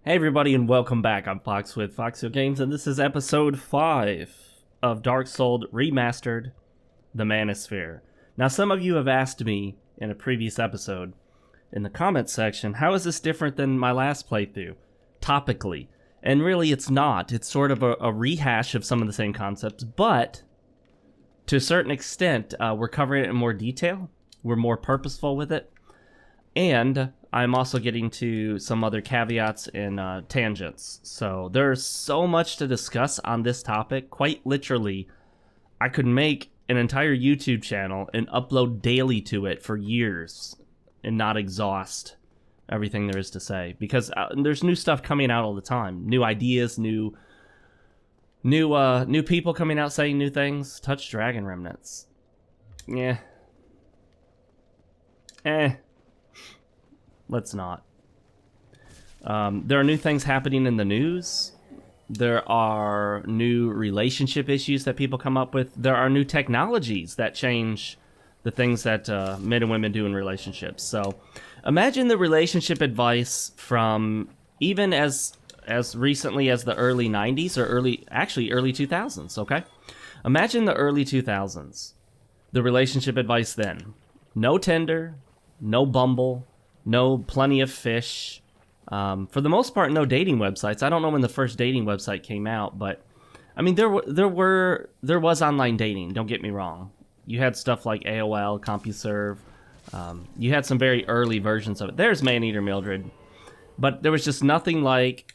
Hey everybody and welcome back. I'm Fox with FoxeoGames and this is episode 5 of Dark Souls Remastered, the Manosphere. Now some of you have asked me in a previous episode in the comments section, how is this different than my last playthrough, topically? And really it's not. It's sort of a rehash of some of the same concepts, but to a certain extent we're covering it in more detail, we're more purposeful with it, and I'm also getting to some other caveats and tangents. So there's so much to discuss on this topic. Quite literally, I could make an entire YouTube channel and upload daily to it for years and not exhaust everything there is to say. Because there's new stuff coming out all the time. New ideas, new people coming out saying new things. Touch Dragon Remnants. Yeah. Let's not. There are new things happening in the news. There are new relationship issues that people come up with. There are new technologies that change the things that men and women do in relationships. So imagine the relationship advice from even as recently as the early 90s or early 2000s, okay? Imagine the early 2000s. The relationship advice then. No Tinder, no Bumble, no Plenty of Fish. For the most part, no dating websites. I don't know when the first dating website came out, but I mean, there was online dating. Don't get me wrong. You had stuff like AOL, CompuServe. You had some very early versions of it. There's Maneater Mildred, but there was just nothing like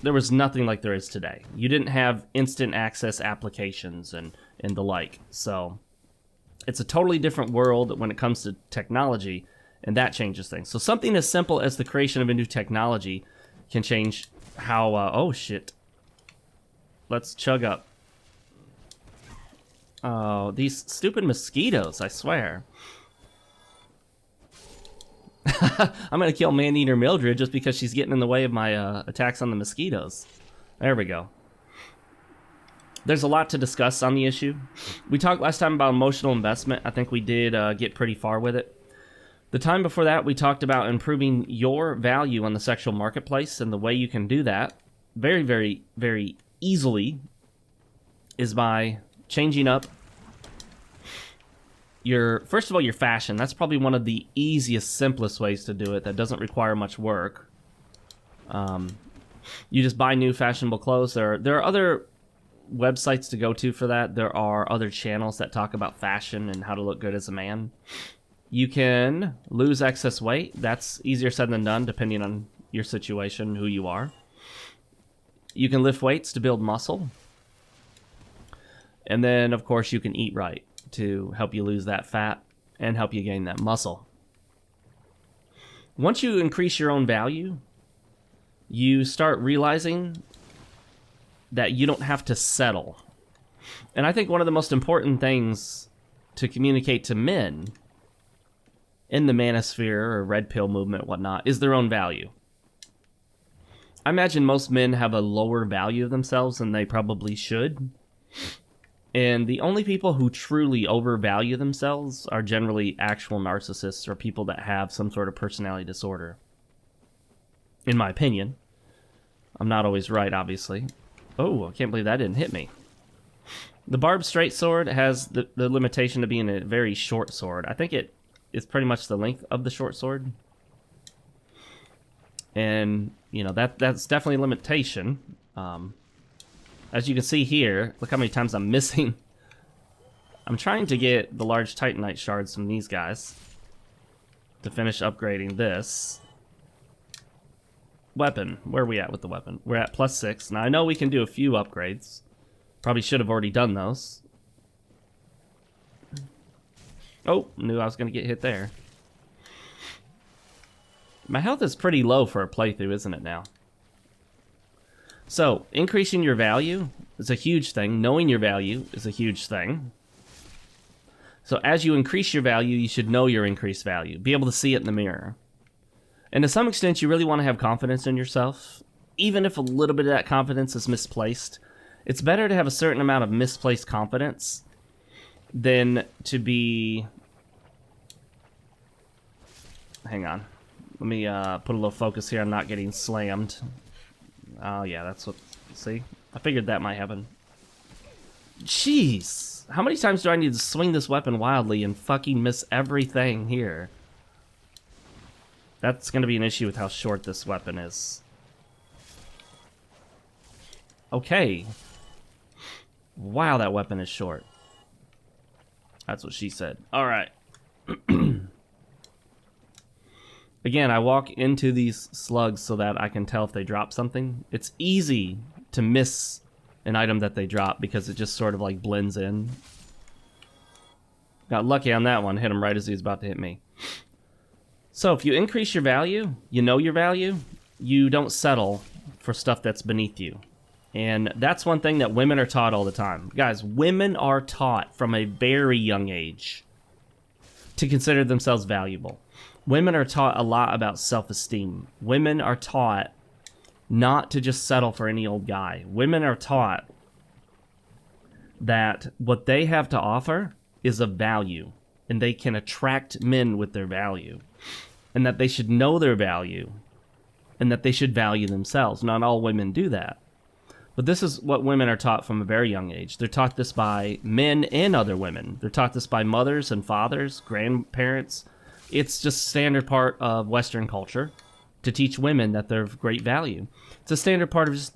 there is today. You didn't have instant access applications and the like. So it's a totally different world when it comes to technology. And that changes things. So something as simple as the creation of a new technology can change how, oh shit. Let's chug up. Oh, these stupid mosquitoes, I swear. I'm gonna kill Maneater Mildred just because she's getting in the way of my attacks on the mosquitoes. There we go. There's a lot to discuss on the issue. We talked last time about emotional investment. I think we did get pretty far with it. The time before that, we talked about improving your value on the sexual marketplace, and the way you can do that very, very, very easily is by changing up first of all, your fashion. That's probably one of the easiest, simplest ways to do it that doesn't require much work. You just buy new fashionable clothes. There are other websites to go to for that. There are other channels that talk about fashion and how to look good as a man. You can lose excess weight. That's easier said than done, depending on your situation, who you are. You can lift weights to build muscle. And then, of course, you can eat right to help you lose that fat and help you gain that muscle. Once you increase your own value, you start realizing that you don't have to settle. And I think one of the most important things to communicate to men in the Manosphere or Red Pill movement, whatnot, is their own value. I imagine most men have a lower value of themselves than they probably should. And the only people who truly overvalue themselves are generally actual narcissists or people that have some sort of personality disorder. In my opinion. I'm not always right, obviously. Oh, I can't believe that didn't hit me. The barbed straight sword has the limitation of being a very short sword. I think it's pretty much the length of the short sword. And, you know, that's definitely a limitation. As you can see here, look how many times I'm missing. I'm trying to get the large Titanite shards from these guys to finish upgrading this weapon. Where are we at with the weapon? We're at +6. Now, I know we can do a few upgrades. Probably should have already done those. Oh, knew I was going to get hit there. My health is pretty low for a playthrough, isn't it now? So, increasing your value is a huge thing. Knowing your value is a huge thing. So, as you increase your value, you should know your increased value. Be able to see it in the mirror. And to some extent, you really want to have confidence in yourself. Even if a little bit of that confidence is misplaced. It's better to have a certain amount of misplaced confidence than to be... Hang on. Let me put a little focus here. I'm not getting slammed. Oh, yeah, that's what... See? I figured that might happen. Jeez! How many times do I need to swing this weapon wildly and fucking miss everything here? That's going to be an issue with how short this weapon is. Okay. Wow, that weapon is short. That's what she said. Alright. Again, I walk into these slugs so that I can tell if they drop something. It's easy to miss an item that they drop because it just sort of like blends in. Got lucky on that one. Hit him right as he was about to hit me. So if you increase your value, you know your value, you don't settle for stuff that's beneath you. And that's one thing that women are taught all the time. Guys, women are taught from a very young age to consider themselves valuable. Women are taught a lot about self-esteem. Women are taught not to just settle for any old guy. Women are taught that what they have to offer is of value, and they can attract men with their value, and that they should know their value, and that they should value themselves. Not all women do that. But this is what women are taught from a very young age. They're taught this by men and other women. They're taught this by mothers and fathers, grandparents. It's just a standard part of Western culture to teach women that they're of great value. It's a standard part of just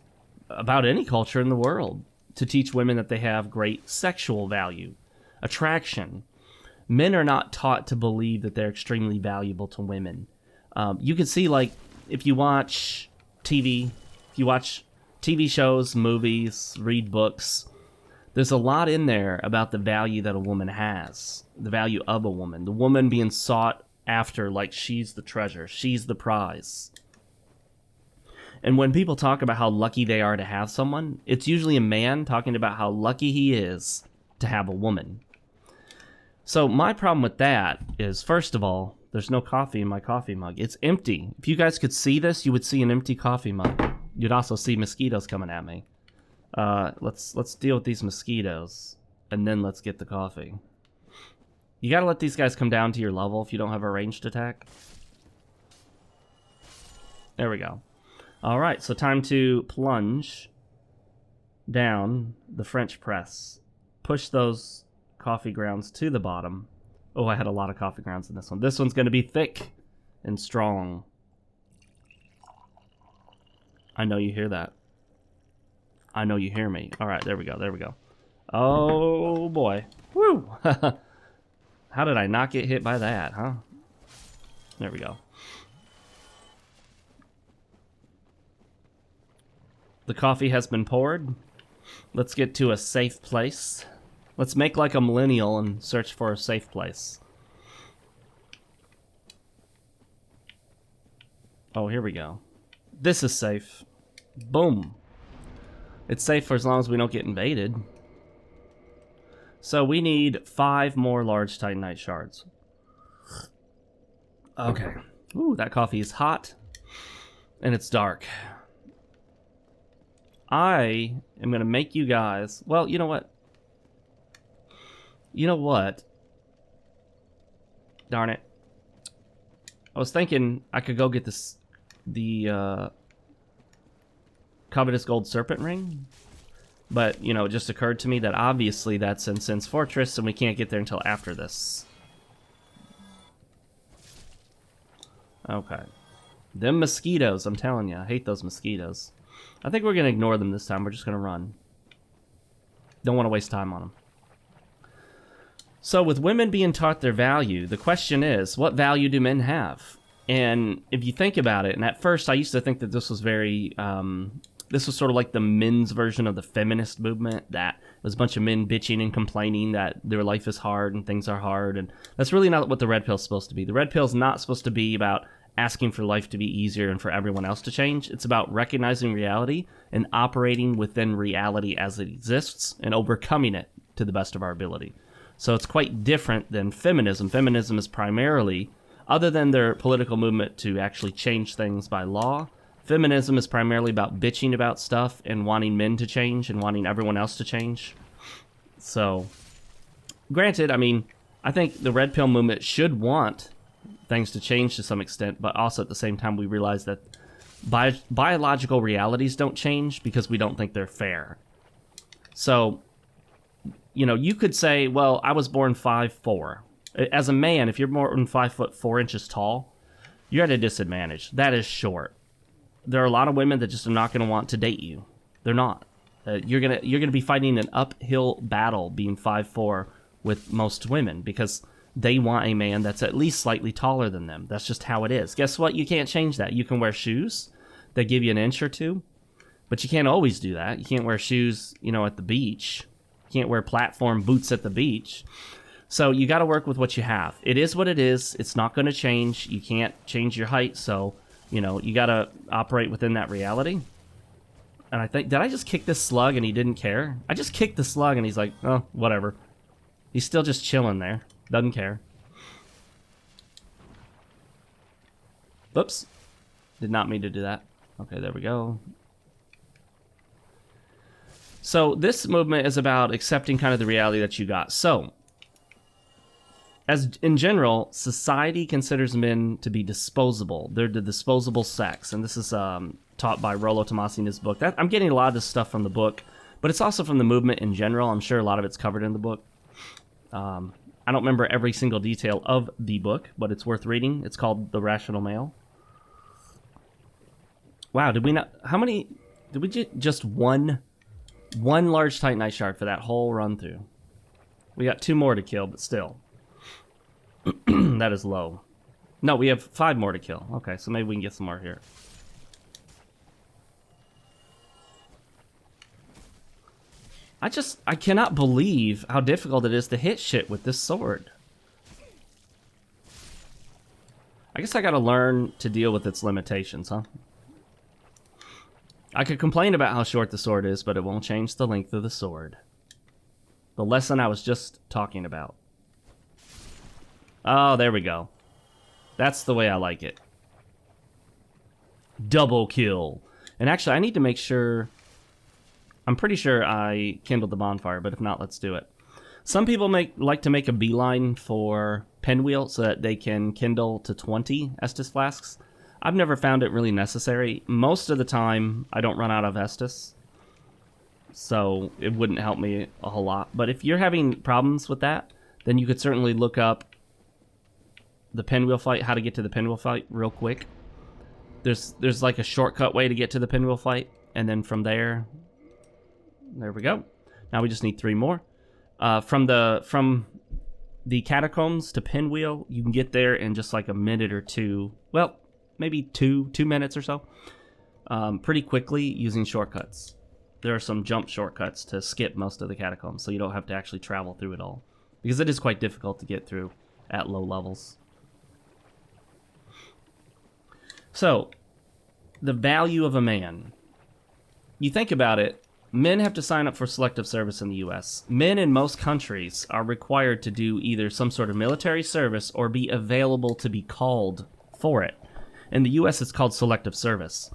about any culture in the world to teach women that they have great sexual value, attraction. Men are not taught to believe that they're extremely valuable to women. You can see, like, if you watch TV, if you watch TV shows, movies, read books, there's a lot in there about the value that a woman has, the value of a woman, the woman being sought after like she's the treasure, she's the prize. And when people talk about how lucky they are to have someone, it's usually a man talking about how lucky he is to have a woman. So my problem with that is, first of all, there's no coffee in my coffee mug. It's empty. If you guys could see this, you would see an empty coffee mug. You'd also see mosquitoes coming at me. Let's deal with these mosquitoes, and then let's get the coffee. You gotta let these guys come down to your level if you don't have a ranged attack. There we go. Alright, so time to plunge down the French press. Push those coffee grounds to the bottom. Oh, I had a lot of coffee grounds in this one. This one's gonna be thick and strong. I know you hear that. I know you hear me. Alright, there we go, there we go. Oh boy. Woo! How did I not get hit by that, huh? There we go. The coffee has been poured. Let's get to a safe place. Let's make like a millennial and search for a safe place. Oh, here we go. This is safe. Boom. It's safe for as long as we don't get invaded. So we need 5 more large titanite shards. Okay. Ooh, that coffee is hot. And it's dark. I am going to make you guys... Well, you know what? You know what? Darn it. I was thinking I could go get this... the Covetous Gold Serpent Ring. But, you know, it just occurred to me that obviously that's in Sin's Fortress, and we can't get there until after this. Okay. Them mosquitoes, I'm telling you, I hate those mosquitoes. I think we're going to ignore them this time. We're just going to run. Don't want to waste time on them. So with women being taught their value, the question is, what value do men have? And if you think about it, and at first I used to think that this was very... this was sort of like the men's version of the feminist movement, that it was a bunch of men bitching and complaining that their life is hard and things are hard, and that's really not what the red pill's supposed to be. The red pill's not supposed to be about asking for life to be easier and for everyone else to change. It's about recognizing reality and operating within reality as it exists and overcoming it to the best of our ability. So it's quite different than feminism. Feminism is primarily, other than their political movement to actually change things by law, feminism is primarily about bitching about stuff and wanting men to change and wanting everyone else to change. So, granted, I mean, I think the red pill movement should want things to change to some extent, but also at the same time we realize that biological realities don't change because we don't think they're fair. So, you know, you could say, well, I was born 5'4". As a man, if you're more than 5'4" tall, you're at a disadvantage. That is short. There are a lot of women that just are not going to want to date you. They're not. You're gonna be fighting an uphill battle being 5'4" with most women because they want a man that's at least slightly taller than them. That's just how it is. Guess what? You can't change that. You can wear shoes that give you an inch or two, but you can't always do that. You can't wear shoes, you know, at the beach. You can't wear platform boots at the beach. So you got to work with what you have. It is what it is. It's not going to change. You can't change your height, so, you know, you got to operate within that reality. And I think, did I just kick this slug and he didn't care? I just kicked the slug and he's like, oh, whatever. He's still just chilling there. Doesn't care. Oops. Did not mean to do that. Okay, there we go. So this movement is about accepting kind of the reality that you got. So, as in general, society considers men to be disposable. They're the disposable sex. And this is taught by Rollo Tomassi in his book. I'm getting a lot of this stuff from the book, but it's also from the movement in general. I'm sure a lot of it's covered in the book. I don't remember every single detail of the book, but it's worth reading. It's called The Rational Male. Wow, did we not... How many... Did we just one large Titanite shard for that whole run through? We got 2 more to kill, but still. That is low. No, we have 5 more to kill. Okay, so maybe we can get some more here. I cannot believe how difficult it is to hit shit with this sword. I guess I gotta learn to deal with its limitations, huh? I could complain about how short the sword is, but it won't change the length of the sword. The lesson I was just talking about. Oh, there we go. That's the way I like it. Double kill. And actually, I need to make sure... I'm pretty sure I kindled the bonfire, but if not, let's do it. Some people like to make a beeline for pinwheel so that they can kindle to 20 Estus flasks. I've never found it really necessary. Most of the time, I don't run out of Estus, so it wouldn't help me a whole lot. But if you're having problems with that, then you could certainly look up the pinwheel fight, how to get to the pinwheel fight real quick. There's like a shortcut way to get to the pinwheel fight, and then from there we go. Now we just need 3 more. From the catacombs to pinwheel, you can get there in just like a minute or 2. Well, maybe 2 minutes or so. Pretty quickly using shortcuts. There are some jump shortcuts to skip most of the catacombs, so you don't have to actually travel through it all. Because it is quite difficult to get through at low levels. So, the value of a man. You think about it, men have to sign up for selective service in the U.S. Men in most countries are required to do either some sort of military service or be available to be called for it. In the U.S., it's called selective service.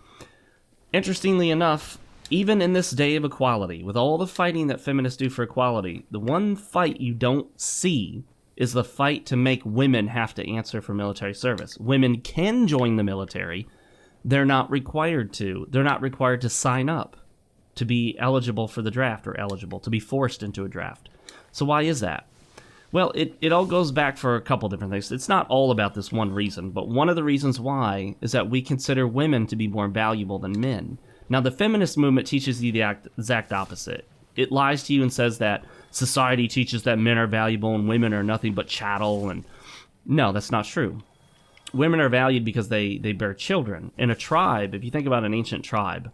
Interestingly enough, even in this day of equality, with all the fighting that feminists do for equality, the one fight you don't see is the fight to make women have to answer for military service. Women can join the military. They're not required to. They're not required to sign up to be eligible for the draft, or eligible to be forced into a draft. So why is that? Well, it all goes back for a couple different things. It's not all about this one reason, but one of the reasons why is that we consider women to be more valuable than men. Now, the feminist movement teaches you the exact opposite. It lies to you and says that society teaches that men are valuable and women are nothing but chattel, and no, that's not true. Women are valued because they bear children. In a tribe, if you think about an ancient tribe,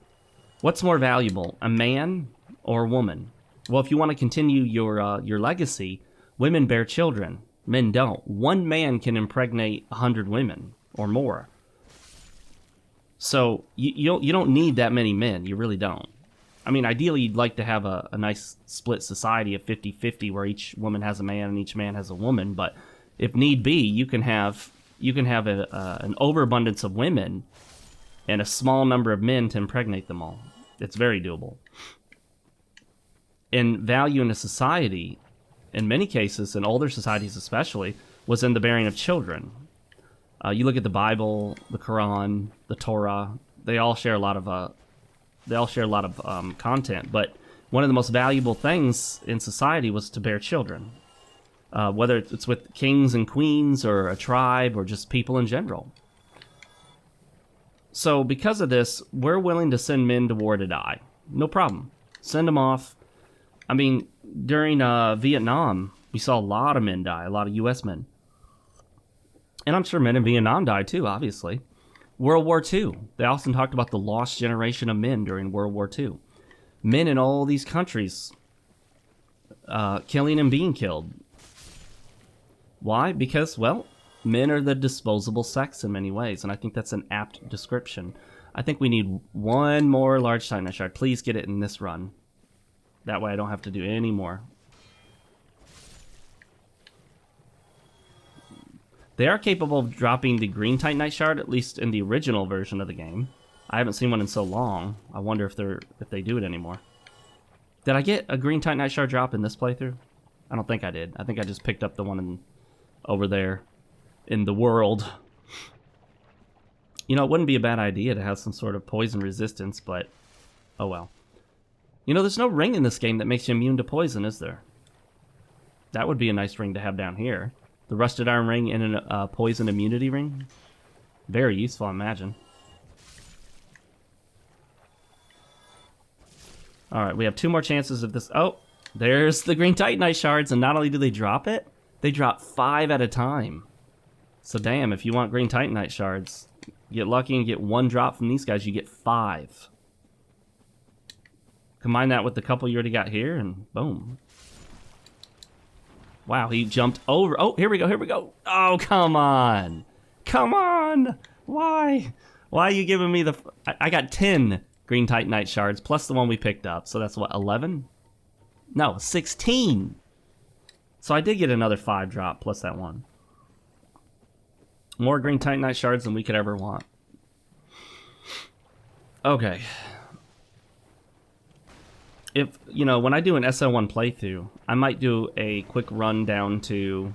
what's more valuable, a man or a woman? Well, if you want to continue your legacy, women bear children. Men don't. One man can impregnate 100 women or more. So you don't need that many men. You really don't. I mean, ideally, you'd like to have a nice split society of 50-50 where each woman has a man and each man has a woman. But if need be, you can have an overabundance of women and a small number of men to impregnate them all. It's very doable. And value in a society, in many cases, in older societies especially, was in the bearing of children. You look at the Bible, the Quran, the Torah. They all share a lot of content. But one of the most valuable things in society was to bear children, whether it's with kings and queens or a tribe or just people in general. So because of this, we're willing to send men to war to die. No problem. Send them off. I mean, during Vietnam, we saw a lot of men die, a lot of U.S. men. And I'm sure men in Vietnam died too, obviously. World War II. They often talked about the lost generation of men during World War II. Men in all these countries killing and being killed. Why? Because, well, men are the disposable sex in many ways, and I think that's an apt description. I think we need one more large Titanite shard. Please get it in this run. That way I don't have to do any more. They are capable of dropping the green Titanite shard, at least in the original version of the game. I haven't seen one in so long. I wonder if they do it anymore. Did I get a green Titanite shard drop in this playthrough? I don't think I did. I think I just picked up the one over there in the world. You know, it wouldn't be a bad idea to have some sort of poison resistance, but oh well. You know, there's no ring in this game that makes you immune to poison, is there? That would be a nice ring to have down here. The rusted iron ring and a poison immunity ring. Very useful, I imagine. Alright, we have 2 more chances of this. Oh, there's the green Titanite shards, and not only do they drop it, they drop 5 at a time. So damn, if you want green Titanite shards, get lucky and get 1 drop from these guys, you get 5. Combine that with the couple you already got here, and boom. Wow, he jumped over. Oh, here we go, here we go. Oh, come on. Come on. Why? Why are you giving me the... I got 10 green Titanite shards, plus the one we picked up. So that's what, 11? No, 16. So I did get another 5 drop, plus that one. More green Titanite shards than we could ever want. Okay. If, you know, when I do an SO1 playthrough, I might do a quick run down to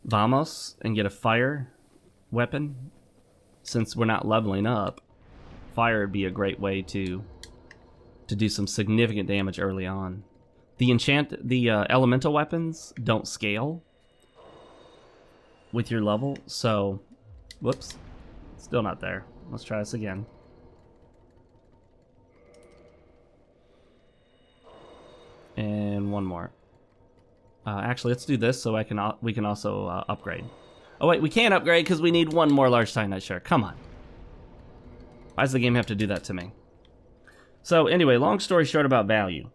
Vamos and get a fire weapon. Since we're not leveling up, fire would be a great way to do some significant damage early on. The elemental weapons don't scale with your level, so whoops, still not there. Let's try this again. And one more. Actually, let's do this so we can also upgrade. Oh wait, we can't upgrade because we need 1 more large Titanite shard. Come on. Why does the game have to do that to me? So anyway, long story short about value.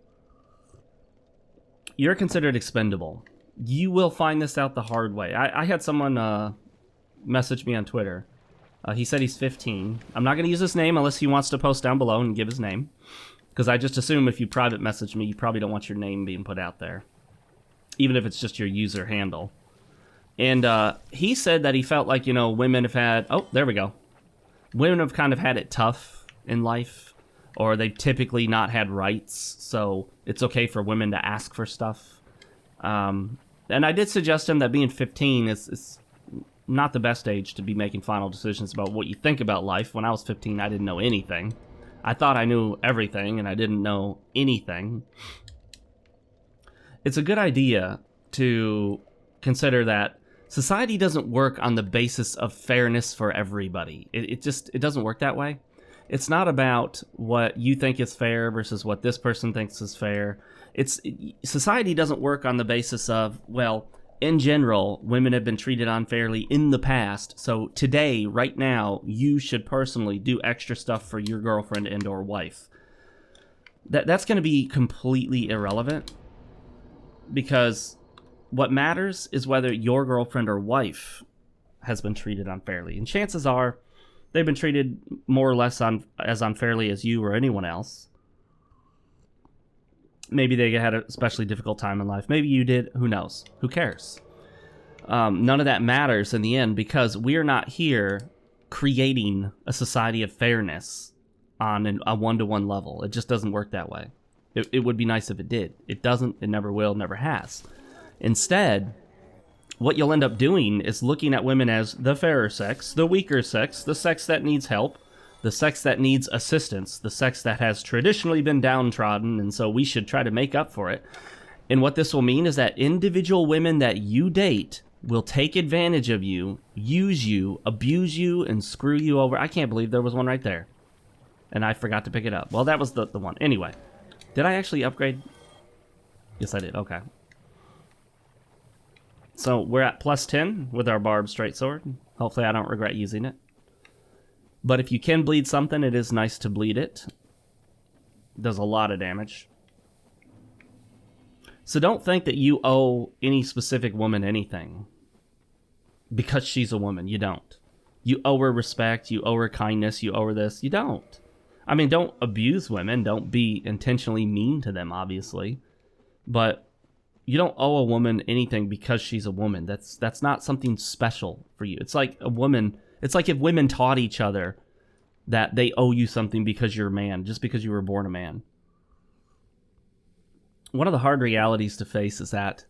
You're considered expendable. You will find this out the hard way. I had someone message me on Twitter. He said he's 15. I'm not going to use his name unless he wants to post down below and give his name. Because I just assume if you private message me, you probably don't want your name being put out there. Even if it's just your user handle. And he said that he felt like, you know, women have had... Oh, there we go. Women have kind of had it tough in life. Or they've typically not had rights. So it's okay for women to ask for stuff. And I did suggest him that being 15 is not the best age to be making final decisions about what you think about life. When I was 15, I didn't know anything. I thought I knew everything, and I didn't know anything. It's a good idea to consider that society doesn't work on the basis of fairness for everybody. It doesn't work that way. It's not about what you think is fair versus what this person thinks is fair. Society doesn't work on the basis of, well, in general, women have been treated unfairly in the past, so today, right now, you should personally do extra stuff for your girlfriend and or wife. That's going to be completely irrelevant, because what matters is whether your girlfriend or wife has been treated unfairly. And chances are, they've been treated more or less as unfairly as you or anyone else. Maybe they had an especially difficult time in life. Maybe you did. Who knows? Who cares? None of that matters in the end, because we're not here creating a society of fairness on a one-to-one level. It just doesn't work that way. It would be nice if it did. It doesn't. It never will. Never has. Instead, what you'll end up doing is looking at women as the fairer sex, the weaker sex, the sex that needs help, the sex that needs assistance, the sex that has traditionally been downtrodden, and so we should try to make up for it. And what this will mean is that individual women that you date will take advantage of you, use you, abuse you, and screw you over. I can't believe there was one right there. And I forgot to pick it up. Well, that was the one. Anyway, did I actually upgrade? Yes, I did. Okay. So we're at plus 10 with our barbed straight sword. Hopefully I don't regret using it. But if you can bleed something, it is nice to bleed it. It does a lot of damage. So don't think that you owe any specific woman anything. Because she's a woman. You don't. You owe her respect. You owe her kindness. You owe her this. You don't. I mean, don't abuse women. Don't be intentionally mean to them, obviously. But you don't owe a woman anything because she's a woman. That's not something special for you. It's like a woman. It's like if women taught each other that they owe you something because you're a man, just because you were born a man. One of the hard realities to face is that,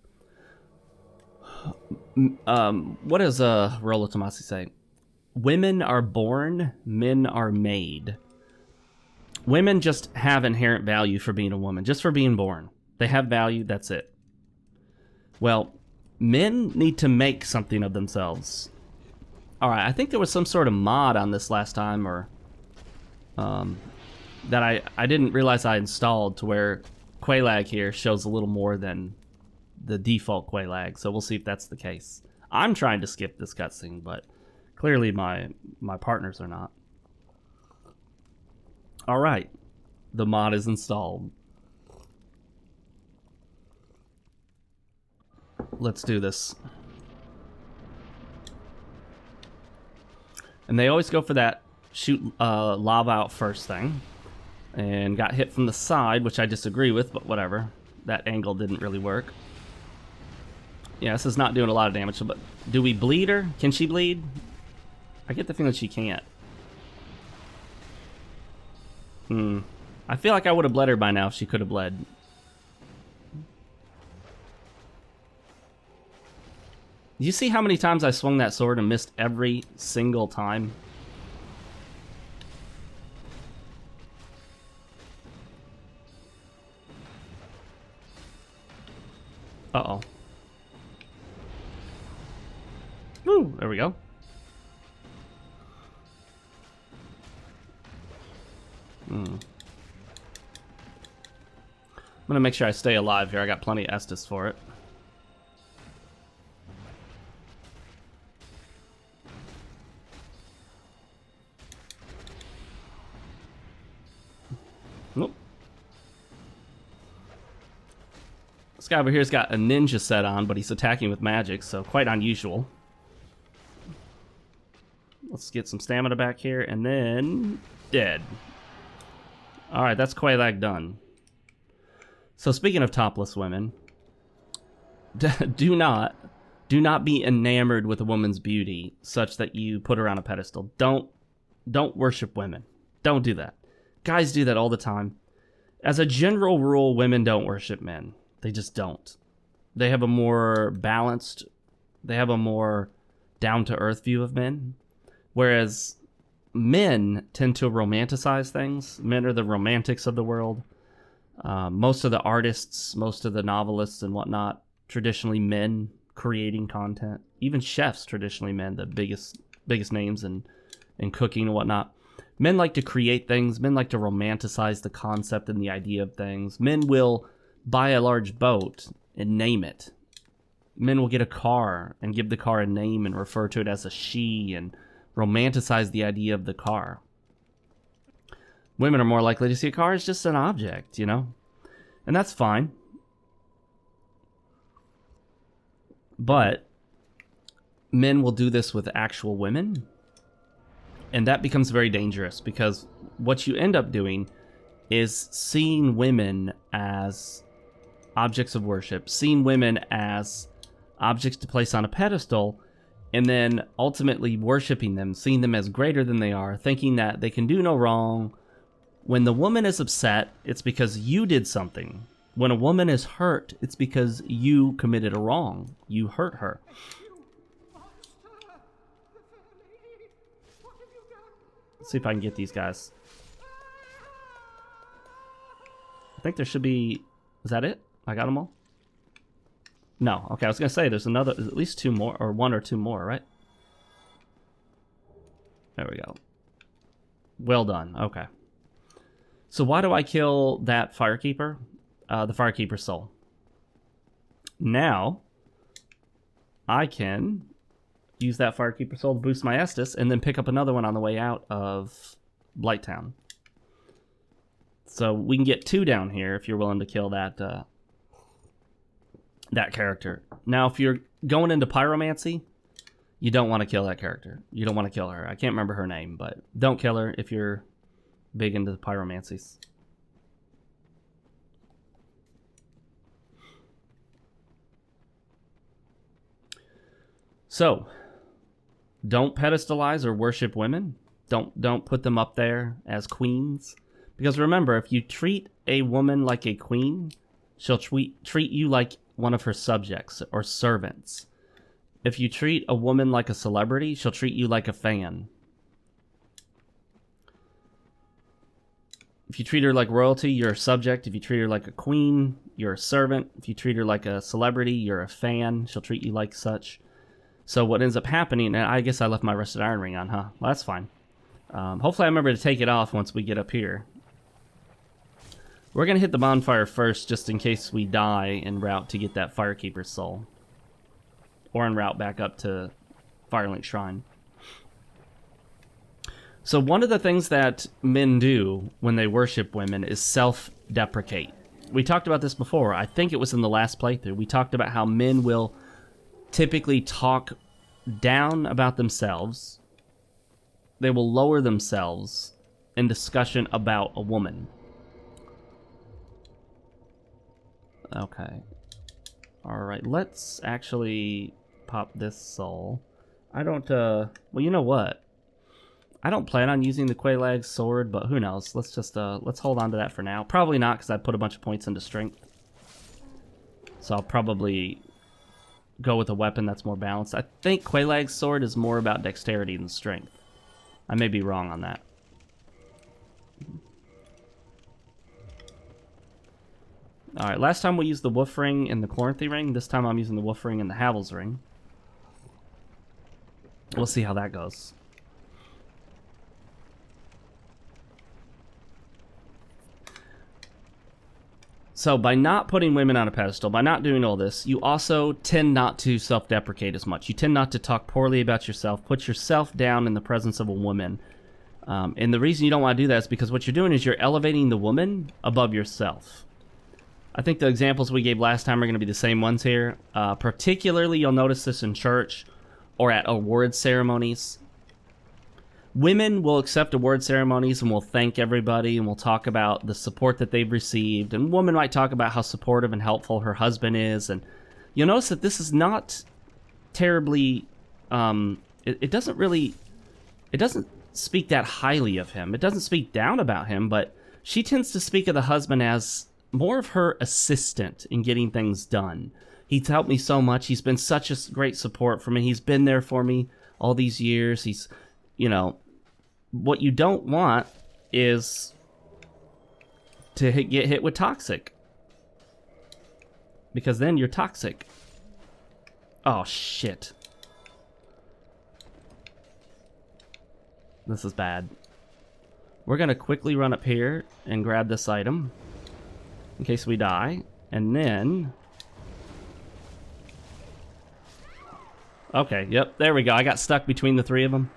what does Rollo Tomasi say? Women are born, men are made. Women just have inherent value for being a woman, just for being born. They have value, that's it. Well, men need to make something of themselves. Alright, I think there was some sort of mod on this last time, or that I didn't realize I installed, to where Qualag here shows a little more than the default Qualag, so we'll see if that's the case. I'm trying to skip this cutscene, but clearly my partners are not. Alright, the mod is installed. Let's do this. And they always go for that shoot lava out first thing. And got hit from the side, which I disagree with, but whatever. That angle didn't really work. Yeah, this is not doing a lot of damage, but do we bleed her? Can she bleed? I get the feeling she can't. I feel like I would have bled her by now if she could have bled. You see how many times I swung that sword and missed every single time? Uh-oh. Woo, there we go. I'm gonna make sure I stay alive here. I got plenty of Estus for it. Nope. This guy over here's got a ninja set on, but he's attacking with magic, so quite unusual. Let's get some stamina back here, and then dead. Alright, that's Qualag done. So speaking of topless women, do not be enamored with a woman's beauty such that you put her on a pedestal. Don't worship women. Don't do that. Guys do that all the time. As a general rule, women don't worship men. They just don't. They have a more balanced, they have a more down-to-earth view of men. Whereas men tend to romanticize things. Men are the romantics of the world. Most of the artists, most of the novelists and whatnot, traditionally men creating content. Even chefs, traditionally men, the biggest names in cooking and whatnot. Men like to create things. Men like to romanticize the concept and the idea of things. Men will buy a large boat and name it. Men will get a car and give the car a name and refer to it as a she and romanticize the idea of the car. Women are more likely to see a car as just an object, you know? And that's fine. But men will do this with actual women. And that becomes very dangerous because what you end up doing is seeing women as objects of worship, seeing women as objects to place on a pedestal, and then ultimately worshiping them, seeing them as greater than they are, thinking that they can do no wrong. When the woman is upset, it's because you did something. When a woman is hurt, it's because you committed a wrong. You hurt her. Let's see if I can get these guys. I think there should be... Is that it? I got them all? No. Okay, I was going to say there's another... At least two more, or one or two more, right? There we go. Well done. Okay. So why do I kill that Firekeeper? The Firekeeper's soul. Now, I can use that Firekeeper soul to boost my Estus and then pick up another one on the way out of Blighttown. So we can get 2 down here if you're willing to kill that that character. Now, if you're going into Pyromancy, you don't want to kill that character. You don't want to kill her. I can't remember her name, but don't kill her if you're big into the Pyromancies. So, don't pedestalize or worship women. Don't put them up there as queens. Because remember, if you treat a woman like a queen, she'll treat you like one of her subjects or servants. If you treat a woman like a celebrity, she'll treat you like a fan. If you treat her like royalty, you're a subject. If you treat her like a queen, you're a servant. If you treat her like a celebrity, you're a fan. She'll treat you like such. So what ends up happening, and I guess I left my Rusted Iron Ring on, huh? Well, that's fine. Hopefully I remember to take it off once we get up here. We're going to hit the bonfire first, just in case we die en route to get that Firekeeper's soul. Or en route back up to Firelink Shrine. So one of the things that men do when they worship women is self-deprecate. We talked about this before. I think it was in the last playthrough. We talked about how men will typically talk down about themselves. They will lower themselves in discussion about a woman. Okay. Alright, let's actually pop this soul. I don't, well, you know what? I don't plan on using the Quelaag's sword, but who knows? Let's just, let's hold on to that for now. Probably not, because I put a bunch of points into strength. So I'll probably go with a weapon that's more balanced. I think Quelaag's sword is more about dexterity than strength. I may be wrong on that. Alright, last time we used the Wolf Ring and the Chloranthy Ring. This time I'm using the Wolf Ring and the Havel's Ring. We'll see how that goes. So by not putting women on a pedestal, by not doing all this, you also tend not to self-deprecate as much. You tend not to talk poorly about yourself, put yourself down in the presence of a woman. And the reason you don't want to do that is because what you're doing is you're elevating the woman above yourself. I think the examples we gave last time are going to be the same ones here. Particularly, you'll notice this in church or at award ceremonies. Women will accept award ceremonies and will thank everybody and will talk about the support that they've received. And women might talk about how supportive and helpful her husband is. And you'll notice that this is not terribly... It doesn't speak that highly of him. It doesn't speak down about him, but she tends to speak of the husband as more of her assistant in getting things done. He's helped me so much. He's been such a great support for me. He's been there for me all these years. He's... You know, what you don't want is to get hit with toxic. Because then you're toxic. Oh, shit. This is bad. We're going to quickly run up here and grab this item. In case we die. And then... Okay, yep, there we go. I got stuck between the three of them.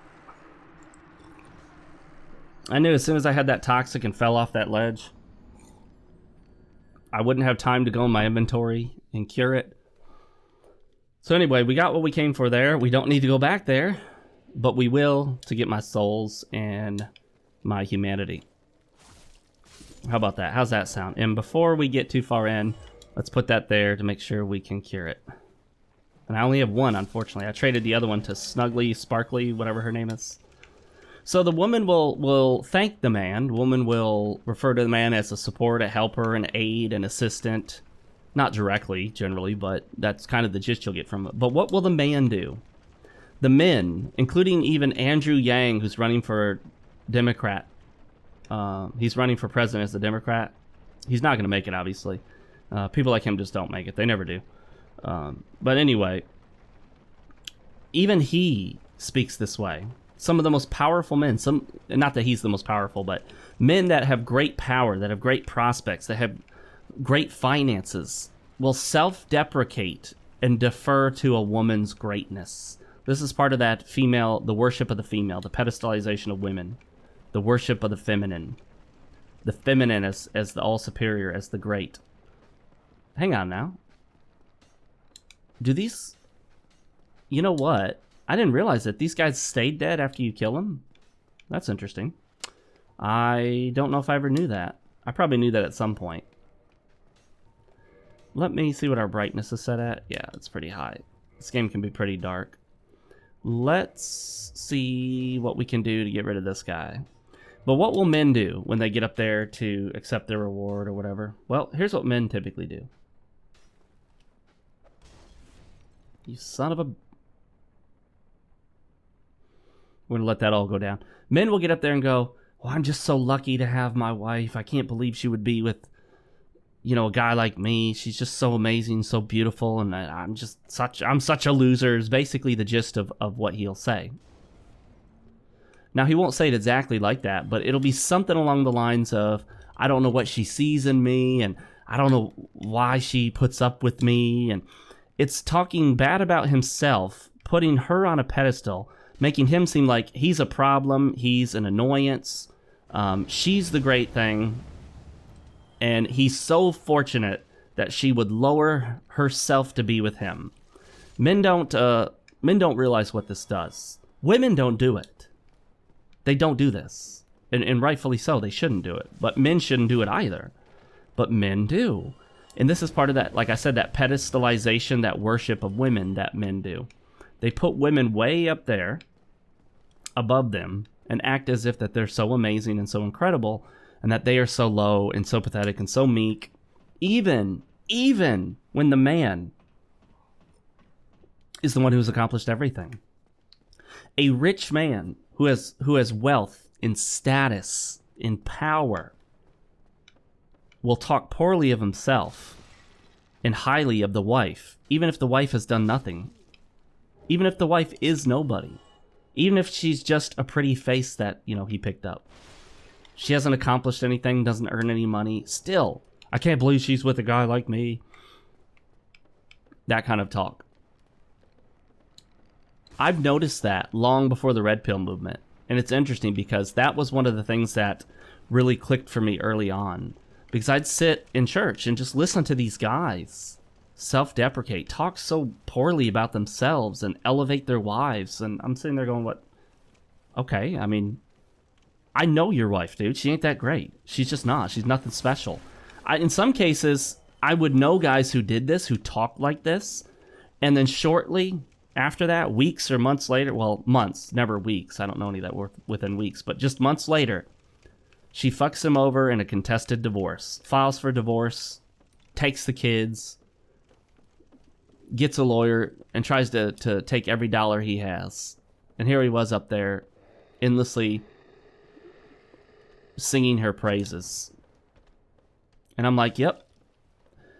I knew as soon as I had that toxic and fell off that ledge, I wouldn't have time to go in my inventory and cure it. So anyway, we got what we came for there. We don't need to go back there, but we will to get my souls and my humanity. How about that? How's that sound? And before we get too far in, let's put that there to make sure we can cure it. And I only have one, unfortunately. I traded the other one to Snuggly, Sparkly, whatever her name is. So the woman will thank the man. Woman will refer to the man as a support, a helper, an aid, an assistant. Not directly, generally, but that's kind of the gist you'll get from it. But what will the man do? The men, including even Andrew Yang, who's running for Democrat. He's running for president as a Democrat. He's not going to make it, obviously. People like him just don't make it. They never do. But anyway, even he speaks this way. Some of the most powerful men, not that he's the most powerful, but men that have great power, that have great prospects, that have great finances, will self-deprecate and defer to a woman's greatness. This is part of that the worship of the female, the pedestalization of women, the worship of the feminine as the all superior, as the great. Hang on now. Do these... You know what? I didn't realize that these guys stayed dead after you kill them. That's interesting. I don't know if I ever knew that. I probably knew that at some point. Let me see what our brightness is set at. Yeah, it's pretty high. This game can be pretty dark. Let's see what we can do to get rid of this guy. But what will men do when they get up there to accept their reward or whatever? Well, here's what men typically do. You son of a... We're going to let that all go down. Men will get up there and go, well, I'm just so lucky to have my wife. I can't believe she would be with, a guy like me. She's just so amazing, so beautiful, and I'm such a loser is basically the gist of what he'll say. Now, he won't say it exactly like that, but it'll be something along the lines of, I don't know what she sees in me, and I don't know why she puts up with me, and it's talking bad about himself, putting her on a pedestal, making him seem like he's a problem, he's an annoyance, she's the great thing, and he's so fortunate that she would lower herself to be with him. Men don't realize what this does. Women don't do it. They don't do this. And rightfully so, they shouldn't do it. But men shouldn't do it either. But men do. And this is part of that, like I said, that pedestalization, that worship of women that men do. They put women way up there, above them, and act as if that they're so amazing and so incredible, and that they are so low and so pathetic and so meek, even when the man is the one who's accomplished everything. A rich man who has wealth and status and power will talk poorly of himself and highly of the wife, even if the wife has done nothing. Even if the wife is nobody. Even if she's just a pretty face that, he picked up. She hasn't accomplished anything, doesn't earn any money. Still, I can't believe she's with a guy like me. That kind of talk. I've noticed that long before the Red Pill movement. And it's interesting because that was one of the things that really clicked for me early on. Because I'd sit in church and just listen to these guys self-deprecate, talk so poorly about themselves and elevate their wives. And I'm sitting there going, what? Okay, I mean, I know your wife, dude. She ain't that great. She's just not. She's nothing special. In some cases, I would know guys who did this, who talked like this, and then shortly after that, weeks or months later, well, months, never weeks. I don't know any that were within weeks, but just months later, she fucks him over in a contested divorce, files for divorce, takes the kids, gets a lawyer, and tries to take every dollar he has. And here he was up there, endlessly singing her praises. And I'm like, yep,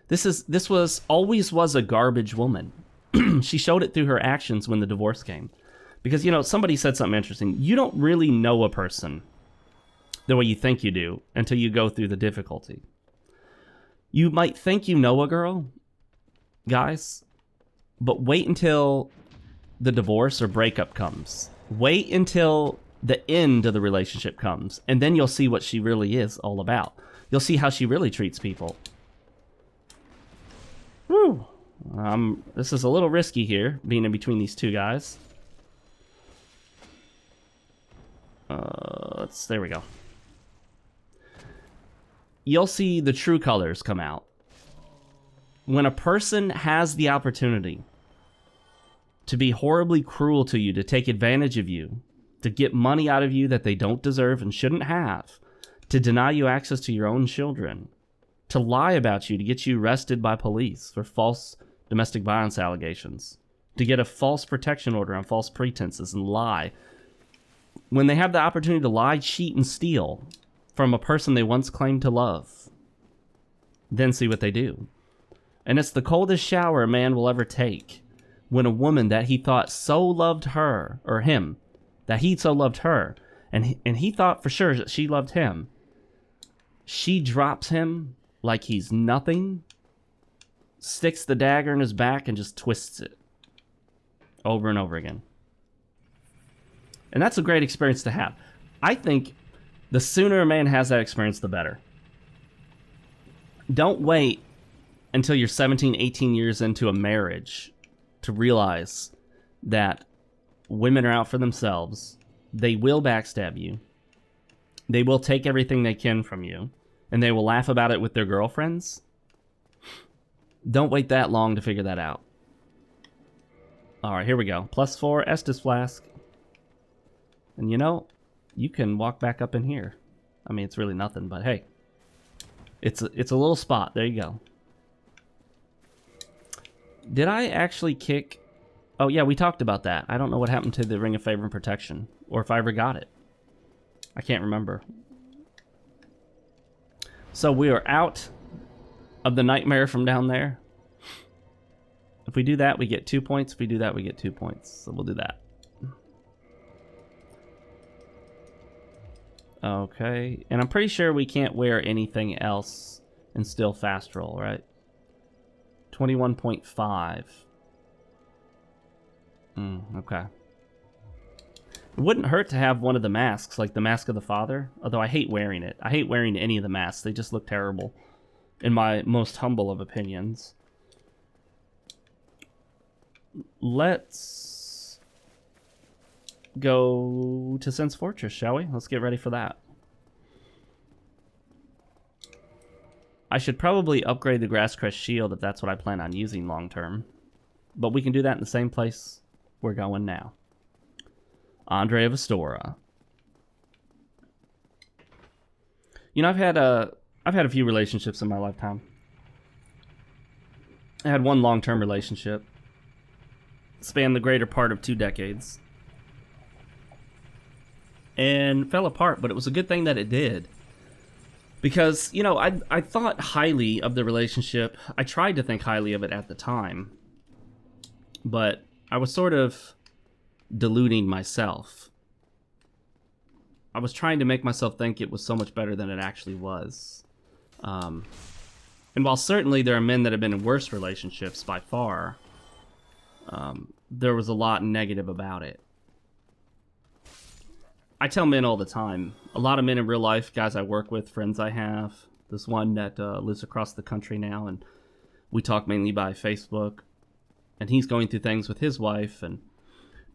this always was a garbage woman. She showed it through her actions when the divorce came. Because, somebody said something interesting. You don't really know a person the way you think you do until you go through the difficulty. You might think you know a girl, guys, but wait until the divorce or breakup comes. Wait until the end of the relationship comes, and then you'll see what she really is all about. You'll see how she really treats people. Whew. This is a little risky here, being in between these two guys. There we go. You'll see the true colors come out. When a person has the opportunity to be horribly cruel to you, to take advantage of you, to get money out of you that they don't deserve and shouldn't have, to deny you access to your own children, to lie about you to get you arrested by police for false domestic violence allegations, to get a false protection order on false pretenses and lie. When they have the opportunity to lie, cheat, and steal from a person they once claimed to love, then see what they do. And it's the coldest shower a man will ever take when a woman that he thought so loved her, or him, that he so loved her, and he thought for sure that she loved him, she drops him like he's nothing, sticks the dagger in his back, and just twists it over and over again. And that's a great experience to have. I think the sooner a man has that experience, the better. Don't wait until you're 17, 18 years into a marriage to realize that women are out for themselves. They will backstab you. They will take everything they can from you. And they will laugh about it with their girlfriends. Don't wait that long to figure that out. Alright, here we go. +4 Estus Flask. And you know, you can walk back up in here. I mean, it's really nothing, but hey. It's a little spot. There you go. Did I actually kick... Oh, yeah, we talked about that. I don't know what happened to the Ring of Favor and Protection. Or if I ever got it. I can't remember. So we are out of the nightmare from down there. If we do that, we get 2 points. If we do that, we get 2 points. So we'll do that. Okay. And I'm pretty sure we can't wear anything else and still fast roll, right? 21.5. Okay. It wouldn't hurt to have one of the masks, like the Mask of the Father. Although I hate wearing it. I hate wearing any of the masks. They just look terrible. In my most humble of opinions. Let's go to Sense Fortress, shall we? Let's get ready for that. I should probably upgrade the Grasscrest Shield if that's what I plan on using long term. But we can do that in the same place we're going now. Andre of Astora. You know, I've had a few relationships in my lifetime. I had one long-term relationship. Spanned the greater part of 2 decades. And fell apart, but it was a good thing that it did. Because, you know, I thought highly of the relationship. I tried to think highly of it at the time. But I was sort of deluding myself. I was trying to make myself think it was so much better than it actually was. And while certainly there are men that have been in worse relationships by far, there was a lot negative about it. I tell men all the time, a lot of men in real life, guys I work with, friends I have, there's one that lives across the country now, and we talk mainly by Facebook, and he's going through things with his wife, and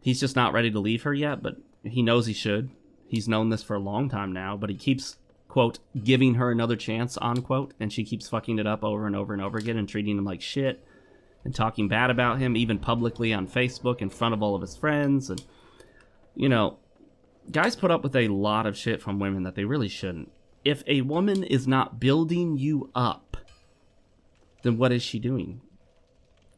he's just not ready to leave her yet, but he knows he should. He's known this for a long time now, but he keeps, quote, giving her another chance, unquote, and she keeps fucking it up over and over and over again and treating him like shit and talking bad about him, even publicly on Facebook in front of all of his friends. And, you know, guys put up with a lot of shit from women that they really shouldn't. If a woman is not building you up, then what is she doing?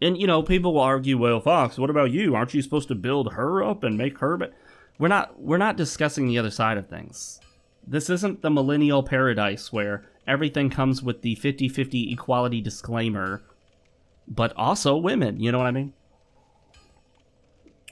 And, you know, people will argue, well, Fox, what about you? Aren't you supposed to build her up and make her... We're not discussing the other side of things. This isn't the millennial paradise where everything comes with the 50-50 equality disclaimer, but also women, you know what I mean?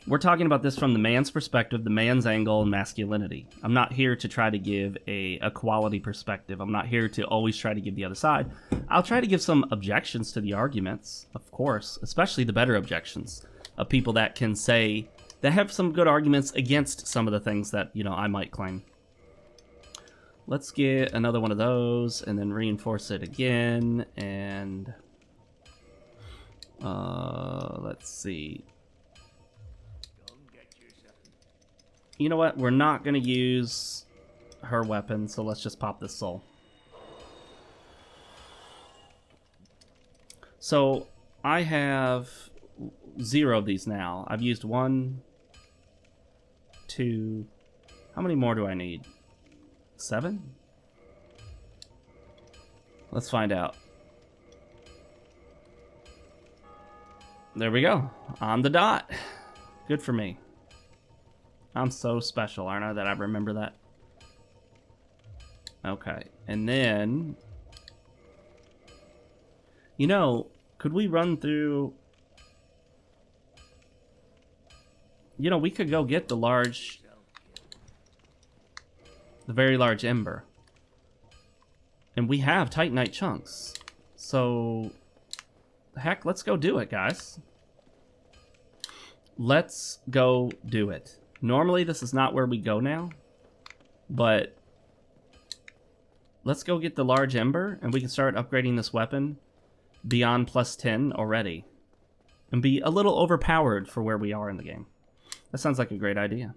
We're talking about this from the man's perspective, the man's angle, and masculinity. I'm not here to try to give a equality perspective. I'm not here to always try to give the other side. I'll try to give some objections to the arguments, of course, especially the better objections of people that can say, that have some good arguments against some of the things that, you know, I might claim. Let's get another one of those and then reinforce it again. And let's see. You know what? We're not going to use her weapon, so let's just pop this soul. So I have 0 of these now. I've used 1, 2, How many more do I need? 7? Let's find out. There we go. On the dot. Good for me. I'm so special, aren't I, that I remember that? Okay. And then... You know, could we run through... You know, we could go get the large... The very large ember. And we have Titanite chunks. So... Heck, let's go do it, guys. Let's go do it. Normally, this is not where we go now. But... Let's go get the large ember, and we can start upgrading this weapon beyond plus 10 already. And be a little overpowered for where we are in the game. That sounds like a great idea.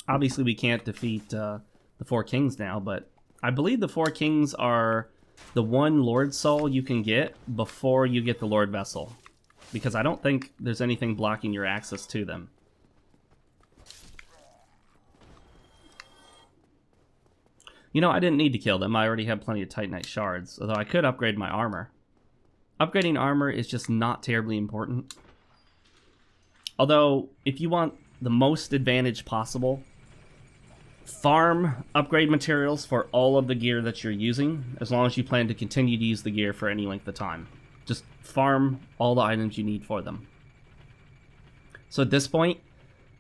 Obviously, we can't defeat the 4 kings now, but I believe the 4 kings are the one Lord Soul you can get before you get the Lord Vessel. Because I don't think there's anything blocking your access to them. You know, I didn't need to kill them. I already have plenty of Titanite shards, although I could upgrade my armor. Upgrading armor is just not terribly important. Although, if you want the most advantage possible, farm upgrade materials for all of the gear that you're using, as long as you plan to continue to use the gear for any length of time. Just farm all the items you need for them. So at this point,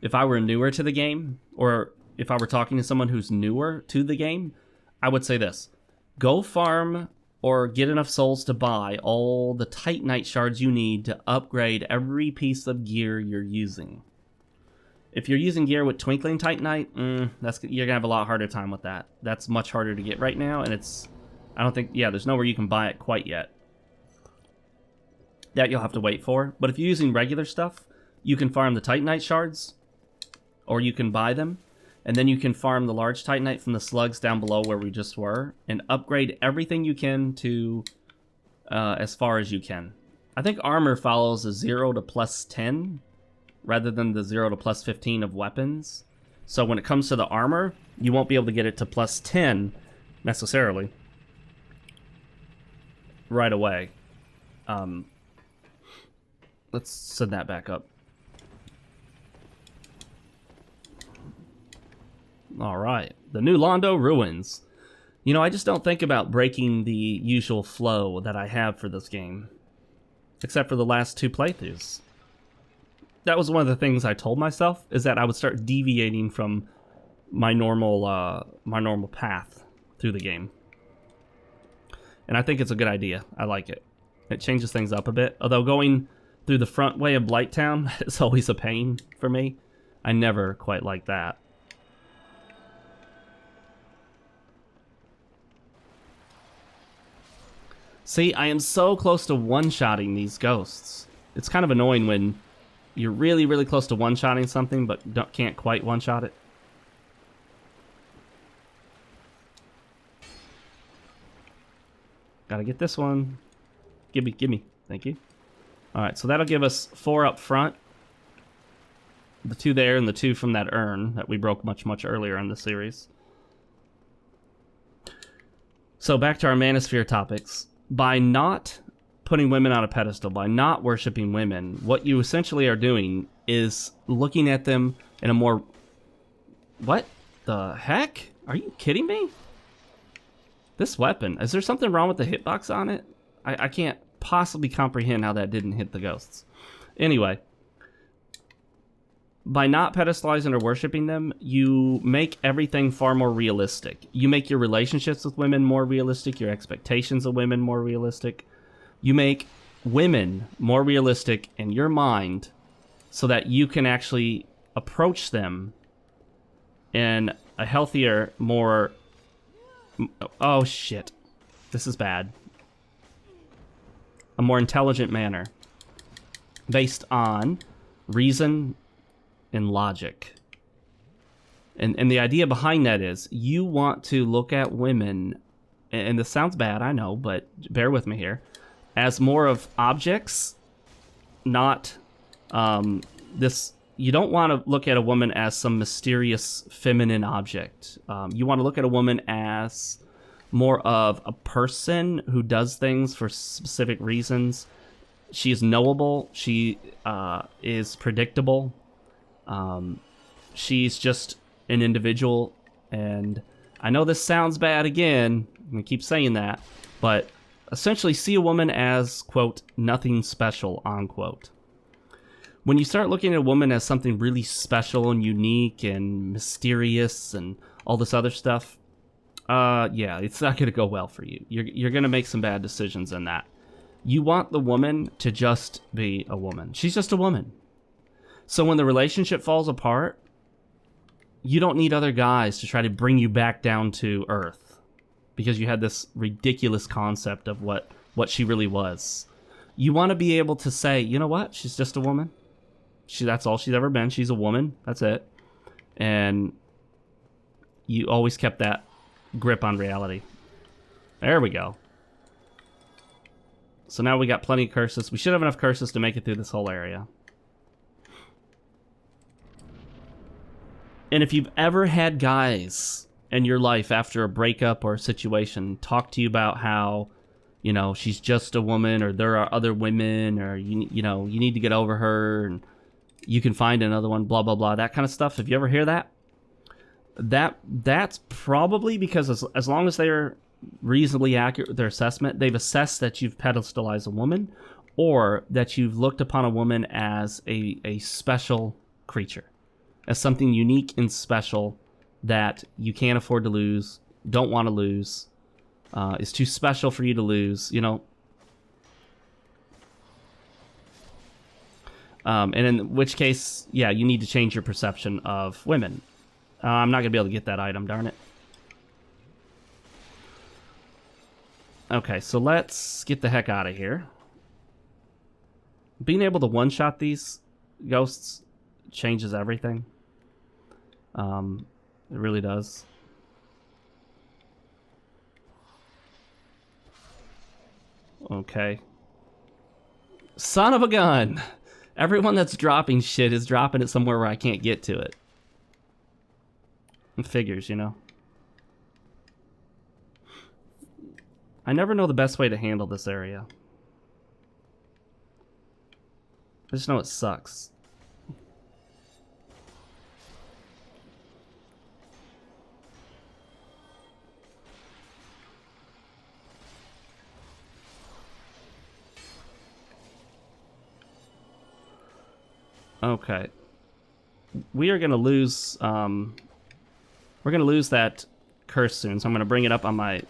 if I were newer to the game, or if I were talking to someone who's newer to the game, I would say this. Go farm or get enough souls to buy all the Titanite shards you need to upgrade every piece of gear you're using. If you're using gear with Twinkling Titanite, you're going to have a lot harder time with that. That's much harder to get right now, and it's... I don't think... Yeah, there's nowhere you can buy it quite yet. That you'll have to wait for. But if you're using regular stuff, you can farm the Titanite shards, or you can buy them. And then you can farm the large Titanite from the slugs down below where we just were, and upgrade everything you can to as far as you can. I think armor follows a 0 to plus 10, rather than the 0 to plus 15 of weapons. So when it comes to the armor, you won't be able to get it to plus 10, necessarily, right away. Let's send that back up. Alright, the new Londo Ruins. You know, I just don't think about breaking the usual flow that I have for this game. Except for the last 2 playthroughs. That was one of the things I told myself, is that I would start deviating from my normal path through the game. And I think it's a good idea. I like it. It changes things up a bit. Although going through the front way of Blighttown is always a pain for me. I never quite like that. See, I am so close to one-shotting these ghosts. It's kind of annoying when you're really, really close to one-shotting something, but can't quite one-shot it. Gotta get this one. Gimme. Thank you. Alright, so that'll give us 4 up front. The 2 there and the 2 from that urn that we broke much, much earlier in the series. So back to our Manosphere topics. By not putting women on a pedestal, by not worshiping women, what you essentially are doing is looking at them in a more... What the heck? Are you kidding me? This weapon, is there something wrong with the hitbox on it? I can't possibly comprehend how that didn't hit the ghosts. Anyway, by not pedestalizing or worshiping them, you make everything far more realistic. You make your relationships with women more realistic, your expectations of women more realistic. You make women more realistic in your mind so that you can actually approach them in a healthier, more... Oh, shit. This is bad. A more intelligent manner. Based on reason and logic. And the idea behind that is you want to look at women, and this sounds bad, I know, but bear with me here, as more of objects, not this, you don't want to look at a woman as some mysterious feminine object. You want to look at a woman as more of a person who does things for specific reasons. She is knowable. She is predictable. She's just an individual. And I know this sounds bad again. I'm going to keep saying that. But essentially see a woman as, quote, nothing special, unquote. When you start looking at a woman as something really special and unique and mysterious and all this other stuff, yeah, it's not going to go well for you. You're going to make some bad decisions in that. You want the woman to just be a woman. She's just a woman. So when the relationship falls apart, you don't need other guys to try to bring you back down to earth because you had this ridiculous concept of what she really was. You want to be able to say, you know what? She's just a woman. That's all she's ever been. She's a woman. That's it. And you always kept that grip on reality. There we go. So now we got plenty of curses. We should have enough curses to make it through this whole area. And if you've ever had guys in your life after a breakup or a situation talk to you about how, you know, she's just a woman, or there are other women, or you know, you need to get over her and you can find another one, blah blah blah, that kind of stuff. If you ever hear that, that's probably because as long as they're reasonably accurate with their assessment, they've assessed that you've pedestalized a woman, or that you've looked upon a woman as a special creature, as something unique and special that you can't afford to lose, don't want to lose, is too special for you to lose, you know. And in which case, yeah, you need to change your perception of women. I'm not going to be able to get that item, darn it. Okay, so let's get the heck out of here. Being able to one-shot these ghosts changes everything. It really does. Okay. Son of a gun! Everyone that's dropping shit is dropping it somewhere where I can't get to it. It figures, you know. I never know the best way to handle this area. I just know it sucks. Okay. We are gonna lose we're gonna lose that curse soon, so I'm gonna bring it up on my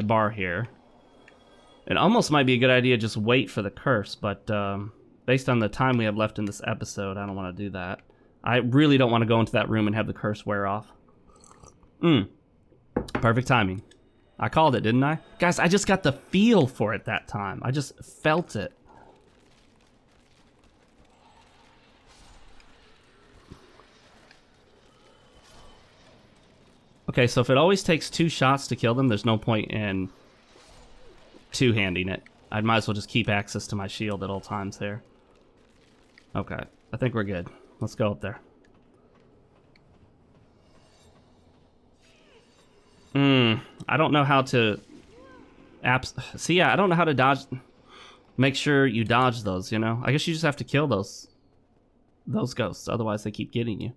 bar here. It almost might be a good idea to just wait for the curse, but based on the time we have left in this episode, I don't want to do that. I really don't want to go into that room and have the curse wear off. Perfect timing. I called it, didn't I? Guys, I just got the feel for it that time. I just felt it. Okay, so if it always takes 2 shots to kill them, there's no point in two-handing it. I might as well just keep access to my shield at all times there. Okay, I think we're good. Let's go up there. I don't know how to... See, yeah, I don't know how to dodge... Make sure you dodge those, you know? I guess you just have to kill those ghosts, otherwise they keep getting you.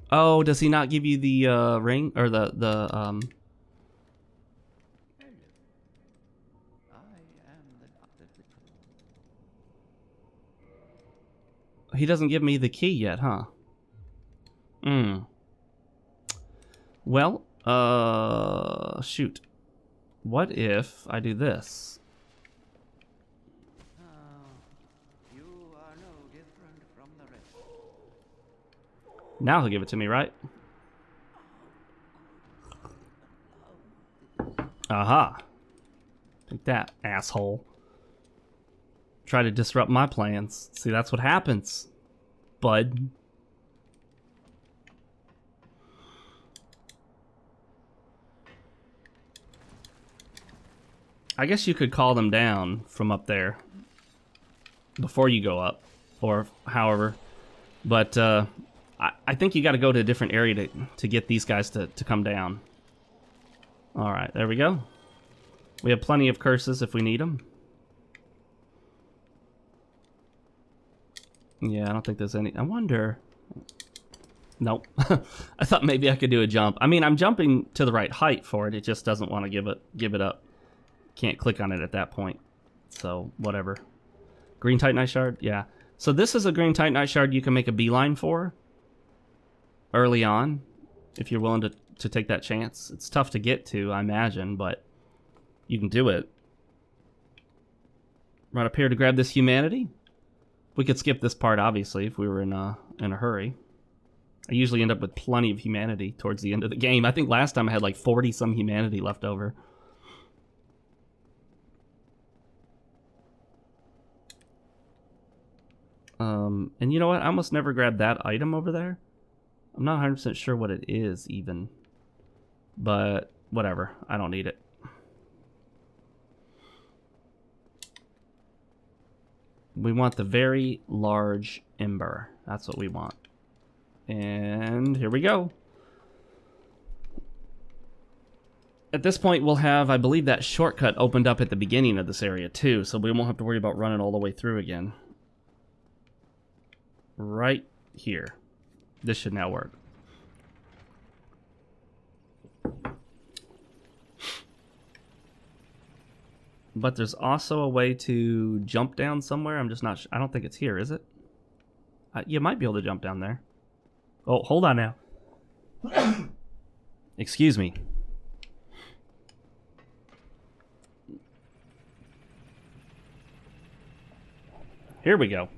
Oh, does he not give you the ring or the He doesn't give me the key yet, huh? Well, shoot. What if I do this? Now he'll give it to me, right? Aha. Take that, asshole. Try to disrupt my plans. See, that's what happens, bud. I guess you could call them down from up there. before you go up, or however. But I think you got to go to a different area to get these guys to come down. All right, there we go. We have plenty of curses if we need them. Yeah, I don't think there's any. I wonder. Nope. I thought maybe I could do a jump. I mean, I'm jumping to the right height for it. It just doesn't want to give it up. Can't click on it at that point. So, whatever. Green Titanite Shard? Yeah. So this is a Green Titanite Shard you can make a beeline for early on, if you're willing to take that chance. It's tough to get to, I imagine, but you can do it. Right up here to grab this humanity. We could skip this part, obviously, if we were in a hurry. I usually end up with plenty of humanity towards the end of the game. I think last time I had like 40-some humanity left over. And you know what? I almost never grabbed that item over there. I'm not 100% sure what it is, even. But, whatever. I don't need it. We want the very large ember. That's what we want. And here we go. At this point, we'll have, I believe, that shortcut opened up at the beginning of this area, too. So we won't have to worry about running all the way through again. Right here. This should now work. But there's also a way to jump down somewhere. I'm just not sure. I don't think it's here, is it? You might be able to jump down there. Oh, hold on now. Excuse me. Here we go.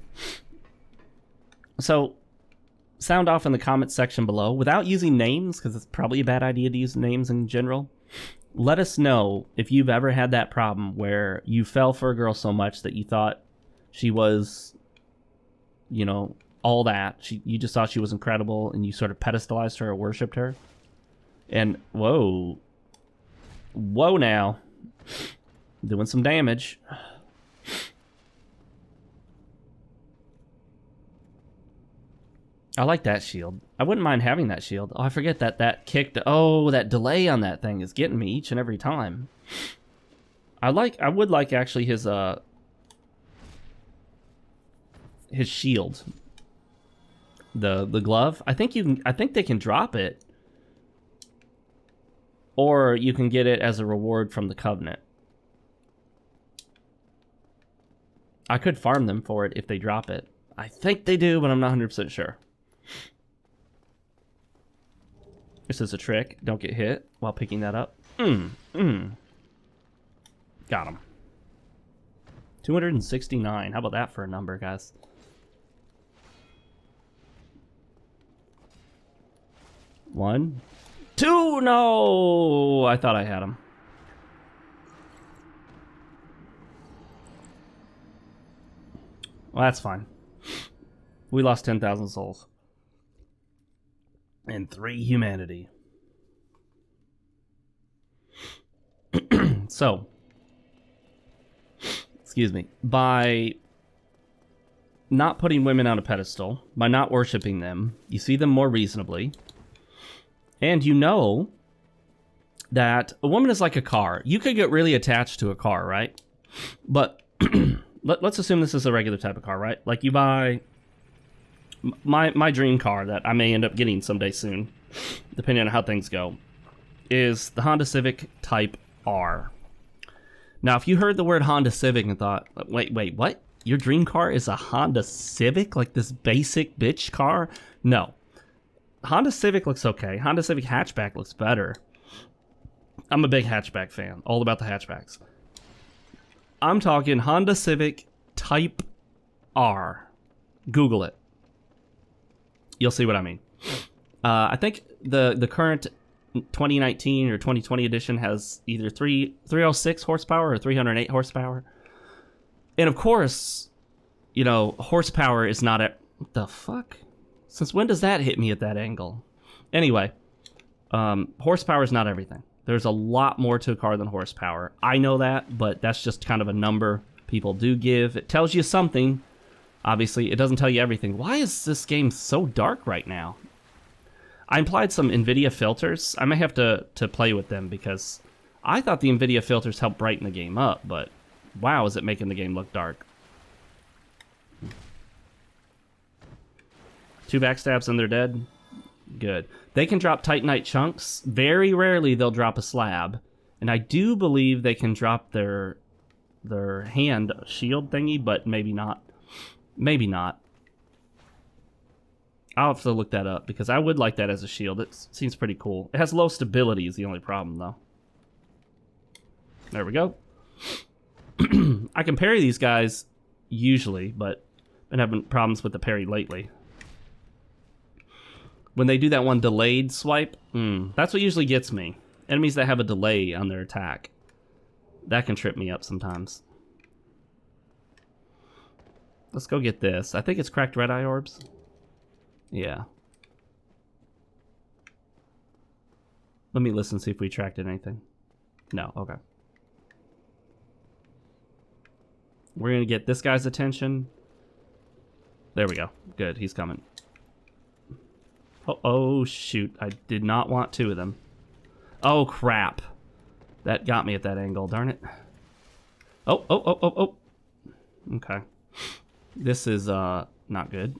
So, sound off in the comments section below. Without using names, because it's probably a bad idea to use names in general. Let us know if you've ever had that problem where you fell for a girl so much that you thought she was, you know, all that. You just thought she was incredible and you sort of pedestalized her or worshipped her. And, whoa. Whoa now. Doing some damage. I like that shield. I wouldn't mind having that shield. Oh, I forget that kick. Oh, that delay on that thing is getting me each and every time. I would like actually his shield. The glove. I think they can drop it. Or you can get it as a reward from the Covenant. I could farm them for it if they drop it. I think they do, but I'm not 100% sure. This is a trick. Don't get hit while picking that up. Got him. 269. How about that for a number, guys? One. Two. No! I thought I had him. Well, that's fine. We lost 10,000 souls. And 3 humanity. So, excuse me, by not putting women on a pedestal, by not worshiping them, you see them more reasonably, and you know that a woman is like a car. You could get really attached to a car, right? But let's assume this is a regular type of car, right? Like you buy my dream car that I may end up getting someday soon, depending on how things go, is the Honda Civic Type R. Now, if you heard the word Honda Civic and thought, wait, what? Your dream car is a Honda Civic? Like this basic bitch car? No. Honda Civic looks okay. Honda Civic hatchback looks better. I'm a big hatchback fan. All about the hatchbacks. I'm talking Honda Civic Type R. Google it. You'll see what I mean. I think the current 2019 or 2020 edition has either 306 horsepower or 308 horsepower. And of course, you know, horsepower is not at... What the fuck? Since when does that hit me at that angle? Anyway, horsepower is not everything. There's a lot more to a car than horsepower. I know that, but that's just kind of a number people do give. It tells you something Obviously, it doesn't tell you everything. Why is this game so dark right now? I implied some NVIDIA filters. I may have to play with them because I thought the NVIDIA filters helped brighten the game up, but wow, is it making the game look dark. 2 backstabs and they're dead. Good. They can drop Titanite chunks. Very rarely they'll drop a slab. And I do believe they can drop their hand shield thingy, but maybe not. Maybe not. I'll have to look that up because I would like that as a shield. It seems pretty cool. It has low stability is the only problem though. There we go. I can parry these guys usually, but I've been having problems with the parry lately. When they do that one delayed swipe, that's what usually gets me. Enemies that have a delay on their attack. That can trip me up sometimes. Let's go get this. I think it's cracked red eye orbs. Yeah. Let me listen, see if we attracted anything. No, okay. We're gonna get this guy's attention. There we go. Good, he's coming. Oh, shoot. I did not want 2 of them. Oh, crap. That got me at that angle, darn it. Oh. Okay. This is, not good.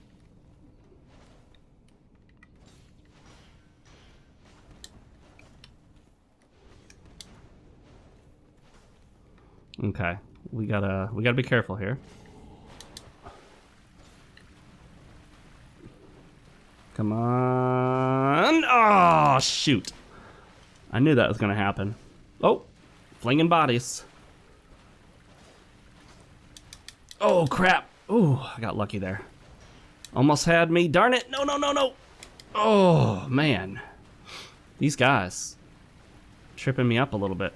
Okay. We gotta be careful here. Come on. Oh, shoot. I knew that was going to happen. Oh, flinging bodies. Oh, crap. Ooh, I got lucky there. Almost had me. Darn it. No. Oh, man. These guys tripping me up a little bit.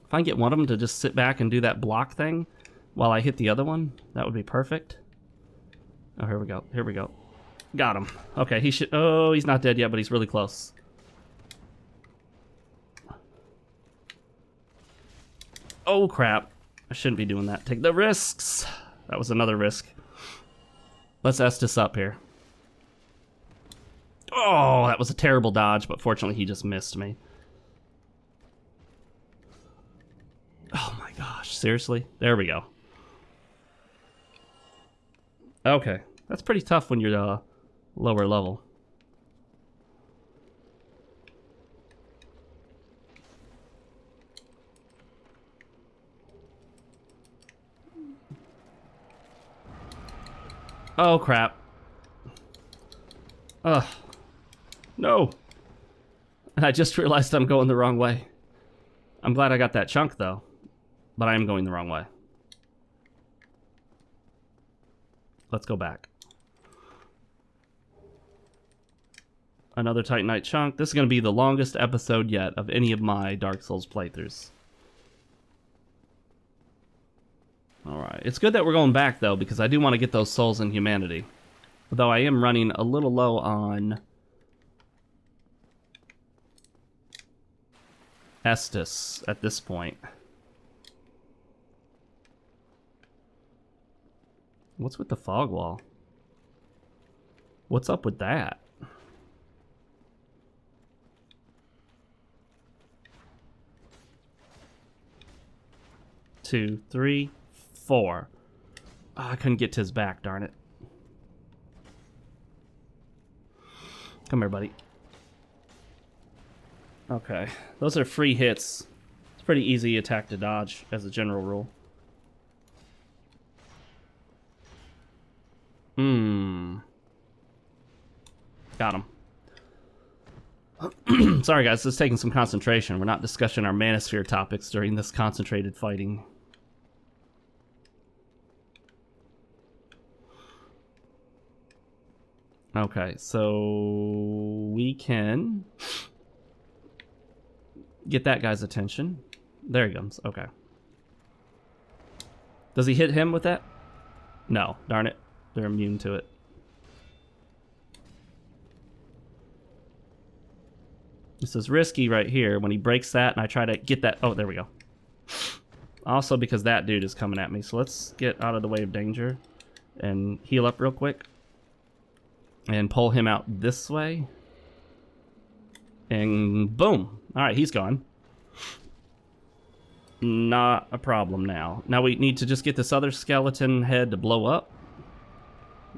If I can get one of them to just sit back and do that block thing while I hit the other one, that would be perfect. Oh, here we go. Here we go. Got him. Okay, he should... Oh, he's not dead yet, but he's really close. Oh, crap. I shouldn't be doing that. Take the risks. That was another risk. Let's Estus up here. Oh, that was a terrible dodge, but fortunately he just missed me. Oh my gosh, seriously? There we go. Okay, that's pretty tough when you're lower level. Oh crap. Ugh. No. And I just realized I'm going the wrong way. I'm glad I got that chunk though. But I am going the wrong way. Let's go back. Another Titanite chunk. This is going to be the longest episode yet of any of my Dark Souls playthroughs. Alright. It's good that we're going back, though, because I do want to get those souls in humanity. Although I am running a little low on Estus at this point. What's with the fog wall? What's up with that? Two, three, four. Oh, I couldn't get to his back, darn it. Come here, buddy. Okay, those are free hits. It's pretty easy attack to dodge as a general rule. Got him. Sorry guys, it's taking some concentration. We're not discussing our Manosphere topics during this concentrated fighting. Okay, so we can get that guy's attention. There he comes. Okay. Does he hit him with that? No, darn it. They're immune to it. This is risky right here when he breaks that and I try to get that. Oh, there we go. Also because that dude is coming at me. So let's get out of the way of danger and heal up real quick. And pull him out this way. And boom. Alright, he's gone. Not a problem now. Now we need to just get this other skeleton head to blow up.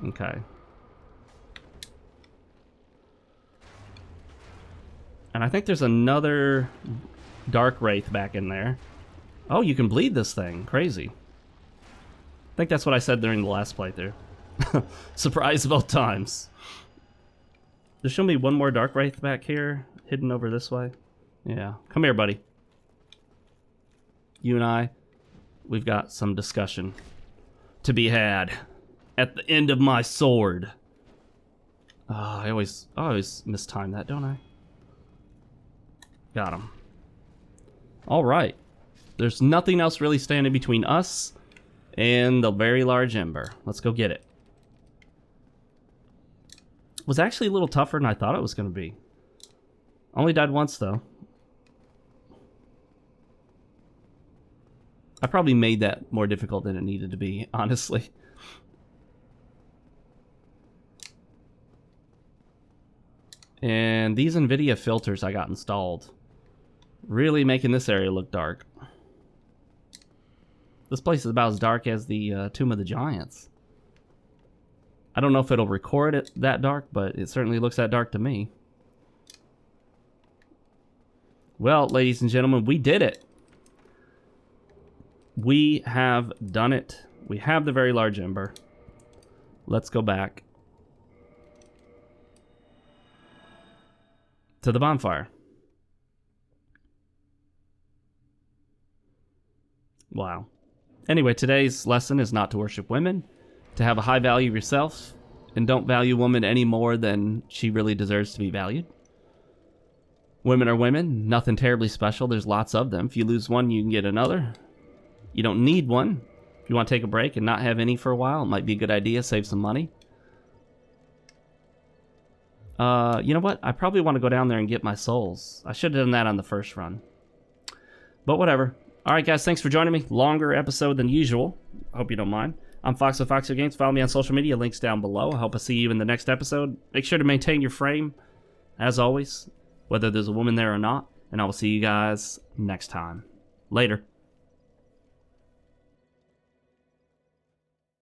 Okay. And I think there's another Dark Wraith back in there. Oh, you can bleed this thing. Crazy. I think that's what I said during the last playthrough. Surprise both times. There's should be one more Dark Wraith back here, hidden over this way. Yeah. Come here, buddy. You and I, we've got some discussion to be had at the end of my sword. I always mistime that, don't I? Got him. All right. There's nothing else really standing between us and the very large ember. Let's go get it. Was actually a little tougher than I thought it was going to be. Only died once, though. I probably made that more difficult than it needed to be, honestly. And these NVIDIA filters I got installed really making this area look dark. This place is about as dark as the Tomb of the Giants. I don't know if it'll record it that dark, but it certainly looks that dark to me. Well, ladies and gentlemen, we did it. We have done it. We have the very large ember. Let's go back to the bonfire. Wow. Anyway, today's lesson is not to worship women, to have a high value of yourself, and don't value women any more than she really deserves to be valued. Women are women, nothing terribly special. There's lots of them. If you lose one, you can get another. You don't need one. If you want to take a break and not have any for a while, it might be a good idea. Save some money. You know what? I probably want to go down there and get my souls. I should have done that on the first run. But whatever. Alright guys, thanks for joining me. Longer episode than usual. I hope you don't mind. I'm Fox of FoxeoGames. Follow me on social media. Links down below. I hope I see you in the next episode. Make sure to maintain your frame, as always, whether there's a woman there or not. And I will see you guys next time. Later.